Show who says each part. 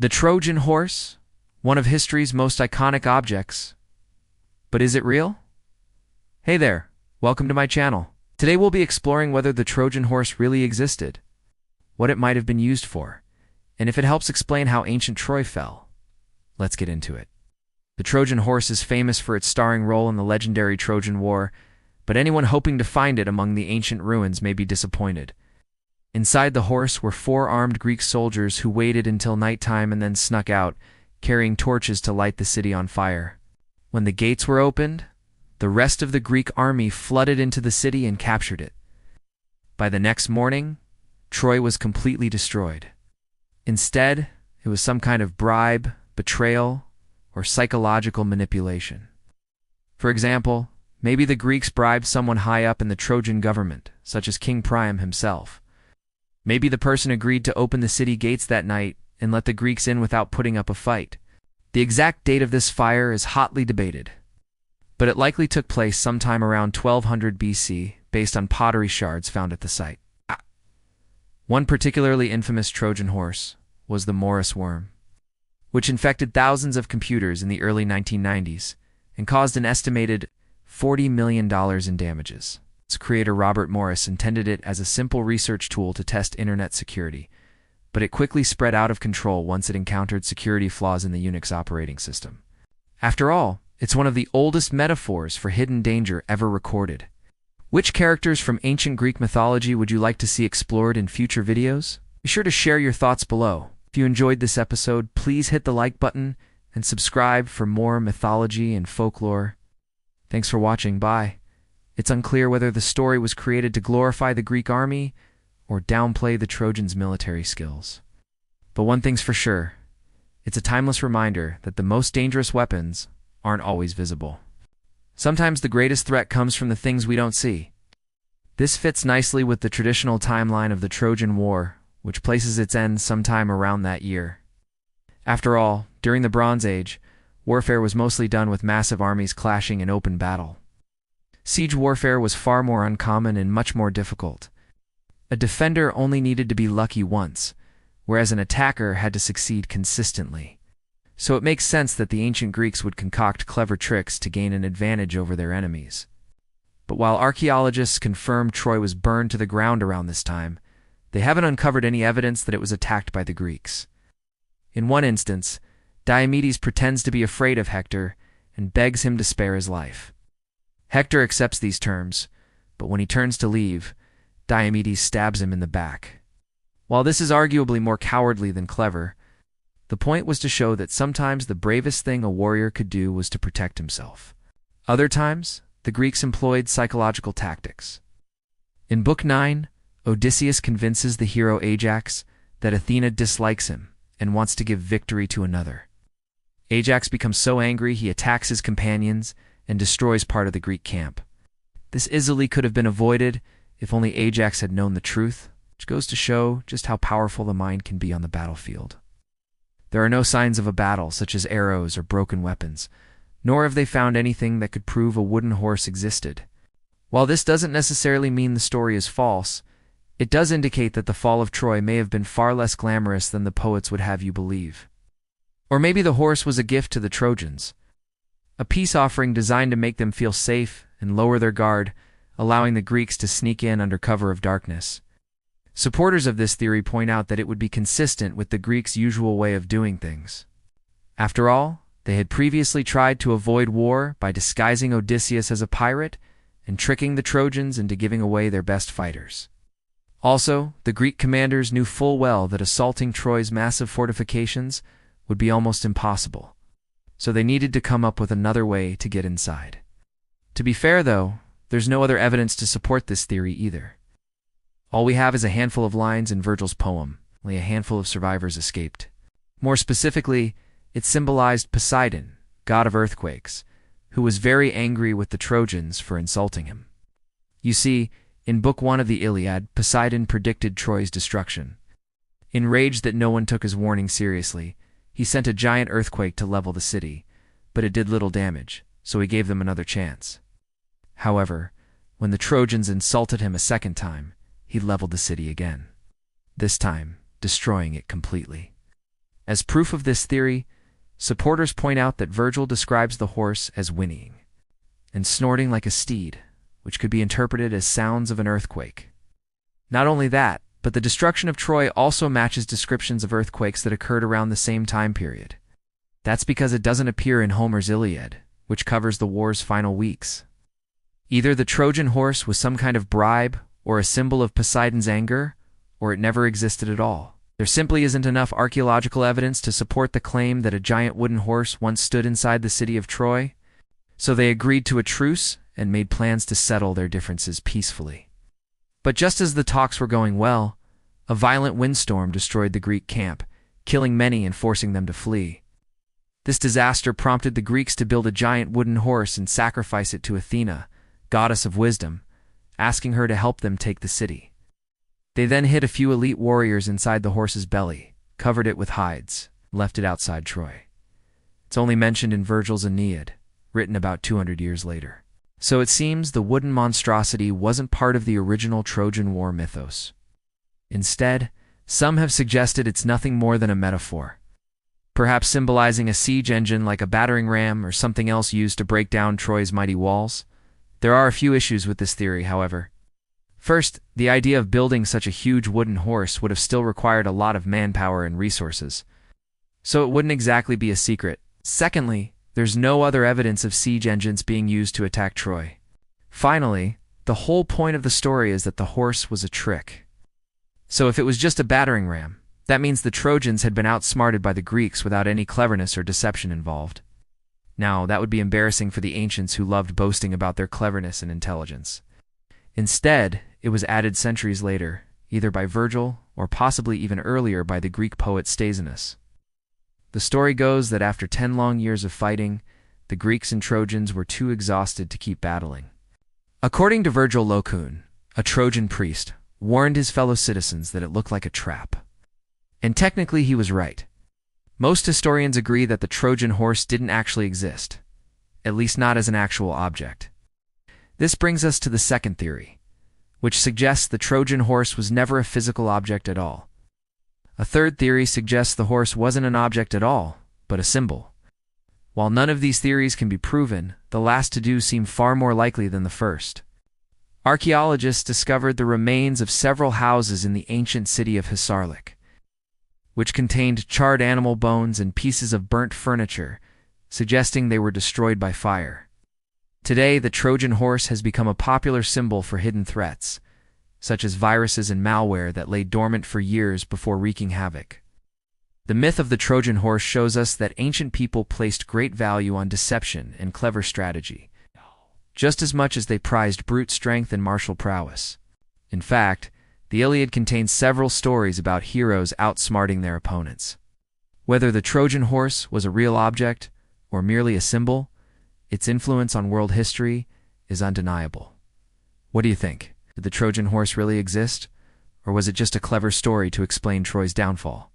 Speaker 1: The Trojan Horse, one of history's most iconic objects. But is it real? Hey there, welcome to my channel. Today we'll be exploring whether the Trojan Horse really existed, what it might have been used for, and if it helps explain how ancient Troy fell. Let's get into it. The Trojan Horse is famous for its starring role in the legendary Trojan War, but anyone hoping to find it among the ancient ruins may be disappointed. Inside the horse were 4 armed Greek soldiers who waited until nighttime and then snuck out, carrying torches to light the city on fire. When the gates were opened, the rest of the Greek army flooded into the city and captured it. By the next morning, Troy was completely destroyed. Instead, it was some kind of bribe, betrayal, or psychological manipulation. For example, maybe the Greeks bribed someone high up in the Trojan government, such as King Priam himself. Maybe the person agreed to open the city gates that night and let the Greeks in without putting up a fight. The exact date of this fire is hotly debated, but it likely took place sometime around 1200 BC based on pottery shards found at the site. One particularly infamous Trojan horse was the Morris worm, which infected thousands of computers in the early 1990s and caused an estimated $40 million in damages. Its creator Robert Morris intended it as a simple research tool to test internet security, but it quickly spread out of control once it encountered security flaws in the Unix operating system. After all, it's one of the oldest metaphors for hidden danger ever recorded. Which characters from ancient Greek mythology would you like to see explored in future videos? Be sure to share your thoughts below. If you enjoyed this episode, please hit the like button and subscribe for more mythology and folklore. Thanks for watching. Bye. It's unclear whether the story was created to glorify the Greek army or downplay the Trojans' military skills. But one thing's for sure, it's a timeless reminder that the most dangerous weapons aren't always visible. Sometimes the greatest threat comes from the things we don't see. This fits nicely with the traditional timeline of the Trojan War, which places its end sometime around that year. After all, during the Bronze Age, warfare was mostly done with massive armies clashing in open battle. Siege warfare was far more uncommon and much more difficult. A defender only needed to be lucky once, whereas an attacker had to succeed consistently. So it makes sense that the ancient Greeks would concoct clever tricks to gain an advantage over their enemies. But while archaeologists confirm Troy was burned to the ground around this time, they haven't uncovered any evidence that it was attacked by the Greeks. In one instance, Diomedes pretends to be afraid of Hector and begs him to spare his life. Hector accepts these terms, but when he turns to leave, Diomedes stabs him in the back. While this is arguably more cowardly than clever, the point was to show that sometimes the bravest thing a warrior could do was to protect himself. Other times, the Greeks employed psychological tactics. In Book 9, Odysseus convinces the hero Ajax that Athena dislikes him and wants to give victory to another. Ajax becomes so angry he attacks his companions and destroys part of the Greek camp. This easily could have been avoided if only Ajax had known the truth, which goes to show just how powerful the mind can be on the battlefield. There are no signs of a battle, such as arrows or broken weapons, nor have they found anything that could prove a wooden horse existed. While this doesn't necessarily mean the story is false, it does indicate that the fall of Troy may have been far less glamorous than the poets would have you believe. Or maybe the horse was a gift to the Trojans, a peace offering designed to make them feel safe and lower their guard, allowing the Greeks to sneak in under cover of darkness. Supporters of this theory point out that it would be consistent with the Greeks' usual way of doing things. After all, they had previously tried to avoid war by disguising Odysseus as a pirate and tricking the Trojans into giving away their best fighters. Also, the Greek commanders knew full well that assaulting Troy's massive fortifications would be almost impossible, so they needed to come up with another way to get inside. To be fair, though, there's no other evidence to support this theory either. All we have is a handful of lines in Virgil's poem. Only a handful of survivors escaped. More specifically, it symbolized Poseidon, god of earthquakes, who was very angry with the Trojans for insulting him. You see, in Book 1 of the Iliad, Poseidon predicted Troy's destruction. Enraged that no one took his warning seriously, he sent a giant earthquake to level the city, but it did little damage, so he gave them another chance. However, when the Trojans insulted him a second time, he leveled the city again, this time destroying it completely. As proof of this theory, supporters point out that Virgil describes the horse as whinnying and snorting like a steed, which could be interpreted as sounds of an earthquake. Not only that, but the destruction of Troy also matches descriptions of earthquakes that occurred around the same time period. That's because it doesn't appear in Homer's Iliad, which covers the war's final weeks. Either the Trojan horse was some kind of bribe or a symbol of Poseidon's anger, or it never existed at all. There simply isn't enough archaeological evidence to support the claim that a giant wooden horse once stood inside the city of Troy, so they agreed to a truce and made plans to settle their differences peacefully. But just as the talks were going well, a violent windstorm destroyed the Greek camp, killing many and forcing them to flee. This disaster prompted the Greeks to build a giant wooden horse and sacrifice it to Athena, goddess of wisdom, asking her to help them take the city. They then hid a few elite warriors inside the horse's belly, covered it with hides, and left it outside Troy. It's only mentioned in Virgil's Aeneid, written about 200 years later. So it seems the wooden monstrosity wasn't part of the original Trojan War mythos. Instead, some have suggested it's nothing more than a metaphor, perhaps symbolizing a siege engine like a battering ram or something else used to break down Troy's mighty walls. There are a few issues with this theory, however. First, the idea of building such a huge wooden horse would have still required a lot of manpower and resources, so it wouldn't exactly be a secret. Secondly, there's no other evidence of siege engines being used to attack Troy. Finally, the whole point of the story is that the horse was a trick. So if it was just a battering ram, that means the Trojans had been outsmarted by the Greeks without any cleverness or deception involved. Now, that would be embarrassing for the ancients who loved boasting about their cleverness and intelligence. Instead, it was added centuries later, either by Virgil or possibly even earlier by the Greek poet Stesinos. The story goes that after 10 long years of fighting, the Greeks and Trojans were too exhausted to keep battling. According to Virgil Locune, a Trojan priest warned his fellow citizens that it looked like a trap. And technically he was right. Most historians agree that the Trojan horse didn't actually exist, at least not as an actual object. This brings us to the second theory, which suggests the Trojan horse was never a physical object at all. A third theory suggests the horse wasn't an object at all, but a symbol. While none of these theories can be proven, the last two seem far more likely than the first. Archaeologists discovered the remains of several houses in the ancient city of Hisarlik, which contained charred animal bones and pieces of burnt furniture, suggesting they were destroyed by fire. Today, the Trojan horse has become a popular symbol for hidden threats, such as viruses and malware that lay dormant for years before wreaking havoc. The myth of the Trojan horse shows us that ancient people placed great value on deception and clever strategy, just as much as they prized brute strength and martial prowess. In fact, the Iliad contains several stories about heroes outsmarting their opponents. Whether the Trojan horse was a real object or merely a symbol, its influence on world history is undeniable. What do you think? Did the Trojan horse really exist, or was it just a clever story to explain Troy's downfall?